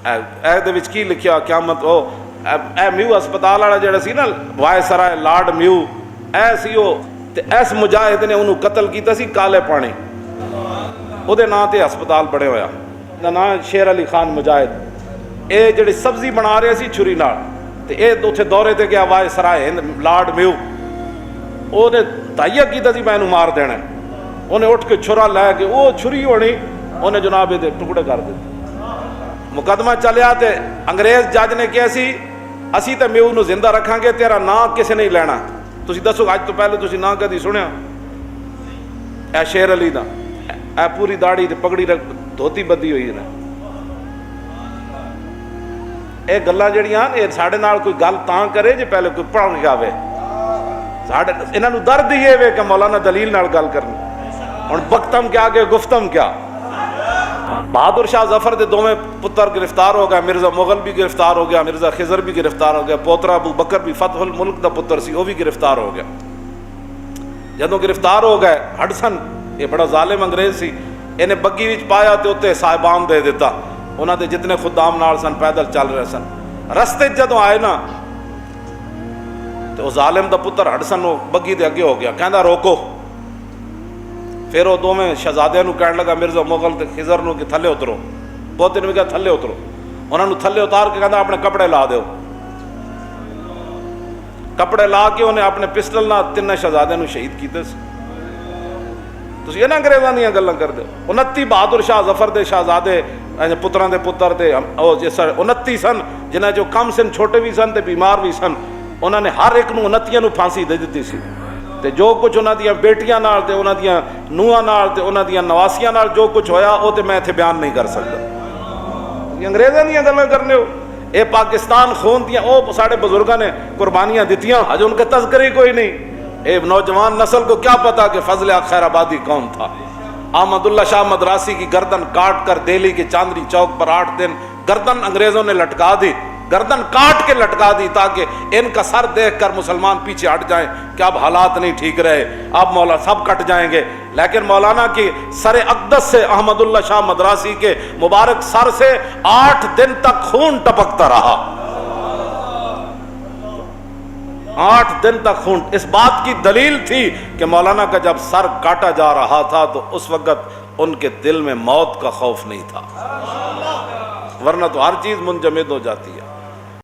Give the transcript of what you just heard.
ਇਹਦੇ ਵਿੱਚ ਕੀ ਲਿਖਿਆ ਕਿਆਮਤ ਉਹ ਇਹ ਮਿਊ ਹਸਪਤਾਲ ਵਾਲਾ ਜਿਹੜਾ ਸੀ ਨਾ ਵਾਇਸਰਾਏ ਲਾਰਡ ਮਿਊ, ਇਹ ਸੀ ਉਹ, ਤੇ ਇਸ ਮੁਜਾਹਿਦ ਨੇ ਉਹਨੂੰ ਕਤਲ ਕੀਤਾ ਸੀ ਕਾਲੇ ਪਾਣੀ, ਉਹਦੇ ਨਾਂ ਤੇ ਹਸਪਤਾਲ ਬਣਿਆ ਹੋਇਆ, ਦਾ ਨਾਂ ਸ਼ੇਰ ਅਲੀ ਖਾਨ ਮੁਜਾਹਿਦ। ਇਹ ਜਿਹੜੀ ਸਬਜ਼ੀ ਬਣਾ ਰਹੇ ਸੀ ਛੁਰੀ ਨਾਲ, ਤੇ ਇਹ ਉੱਥੇ ਦੌਰੇ ਤੇ ਗਿਆ ਵਾਇਸਰਾਏ ਹਿੰਦ ਲਾਰਡ ਮਿਊ, ਉਹਨੇ ਤਾਈਆ ਕੀਤਾ ਸੀ ਮੈਂ ਇਹਨੂੰ ਮਾਰ ਦੇਣਾ, ਉਹਨੇ ਉੱਠ ਕੇ ਛੁਰਾ ਲੈ ਕੇ ਉਹ ਛੁਰੀ ਹੋਣੀ ਉਹਨੇ ਜਨਾਬ ਇਹਦੇ ਟੁਕੜੇ ਕਰ ਦਿੱਤੇ। ਮੁਕੱਦਮਾ ਚੱਲਿਆ ਤੇ ਅੰਗਰੇਜ਼ ਜੱਜ ਨੇ ਕਿਹਾ ਸੀ ਅਸੀਂ ਤਾਂ ਮਿਊ ਨੂੰ ਜ਼ਿੰਦਾ ਰੱਖਾਂਗੇ, ਤੇਰਾ ਨਾਂ ਕਿਸੇ ਨੇ ਲੈਣਾ। ਤੁਸੀਂ ਦੱਸੋ ਅੱਜ ਤੋਂ ਪਹਿਲੇ ਤੁਸੀਂ ਨਾਂ ਕਦੀ ਸੁਣਿਆ? ਇਹ ਸ਼ੇਰ ਅਲੀ ਦਾ, ਇਹ ਪੂਰੀ ਦਾੜੀ ਤੇ ਪਗੜੀ ਧੋਤੀ ਬੱਧੀ ਹੋਈ ਹੈ। ਇਹ ਗੱਲਾਂ ਜਿਹੜੀਆਂ ਇਹ ਸਾਡੇ ਨਾਲ ਕੋਈ ਗੱਲ ਤਾਂ ਕਰੇ ਜੇ ਪਹਿਲੇ ਕੋਈ ਪੜ੍ਹ ਕੇ ਆਵੇ। ਸਾਡੇ ਇਹਨਾਂ ਨੂੰ ਦਰਦ ਹੀ ਇਹ ਵੇ ਕਿ ਮੌਲਾਨਾ ਦਲੀਲ ਨਾਲ ਗੱਲ ਕਰਨੀ। ਹੁਣ ਬਖਤਮ ਕਿਆ ਕਿ ਗੁਫਤਮ ਕਿਆ। बहादुर शाह जफर के दोवें पुत्र गिरफ्तार हो गए, मिर्जा मुगल भी गिरफ्तार हो गया, मिर्जा खिजर भी गिरफ्तार हो गया, पोतरा अबू बकर भी फतहुल मुल्क का पुत्र सी, वो भी गिरफ्तार हो गया। जदों गिरफ्तार हो गए हडसन, ये बड़ा जालिम अंग्रेज सी, इन्हें बग्गी विच पाया तो उत्ते साहिबान दे दिता। उन्हां दे जितने खुदाम नाल सन पैदल चल रहे सन, रस्ते जदों आए ना तो जालिम दा पुत्र हडसन बग्गी दे अगे हो गया, कहंदा रोको। फिर वो दोवें शहजादियां नूं कहण लगा मिर्जा मुगल ते खिजर नूं कि थल्ले उतरो, पोते ने भी कहा थल्ले उतरो, उन्होंने थल्ले उतार के कहता अपने कपड़े ला दो। कपड़े ला के उन्हें अपने पिस्टल नाल तिन्ने शहजादियां नूं शहीद कीते। तुसीं इन्हां अंग्रेज़ां दीयां गल्लां करदे हो। 29 बहादुर शाह जफर दे शहजादे पुत्रां दे पुत्र ते 29 सन, जिन्हां जो कम सन, छोटे भी सन ते बीमार भी सन। उन्होंने हर एक नूं 29 नूं फांसी दे दित्ती सी, ते जो कुछ उन्हां दियां बेटियां नाल ते उन्हां दियां नूहां नाल ते उन्हां दियां नवासियां नाल जो कुछ होया वो ते मैं इत्थे बयान नहीं कर सकदा। अंग्रेज़ां दीयां गल्लां करने हो। ये पाकिस्तान खून दियां वो साढ़े बुजुर्गां ने कुर्बानियां दित्तियां, अज उनके तज़किरे कोई नहीं। ये नौजवान नस्ल को क्या पता कि फजल खैराबादी कौन था। अहमदुल्ला शाह मदरासी की गर्दन काट कर दिल्ली के चांदनी चौक पर 8 दिन गर्दन अंग्रेजों ने लटका दी, गर्दन काट के लटका दी ताकि इनका सर देखकर मुसलमान पीछे हट जाएं कि अब हालात नहीं ठीक रहे, अब मौला सब कट जाएंगे। लेकिन मौलाना की सर अक़दस से अहमदुल्ला शाह मदरासी के मुबारक सर से 8 दिन तक खून टपकता रहा, 8 दिन तक खून। इस बात की दलील थी कि मौलाना का जब सर काटा जा रहा था तो उस वक्त उनके दिल में मौत का खौफ नहीं था, वरना तो हर चीज मुंजमद हो जाती है।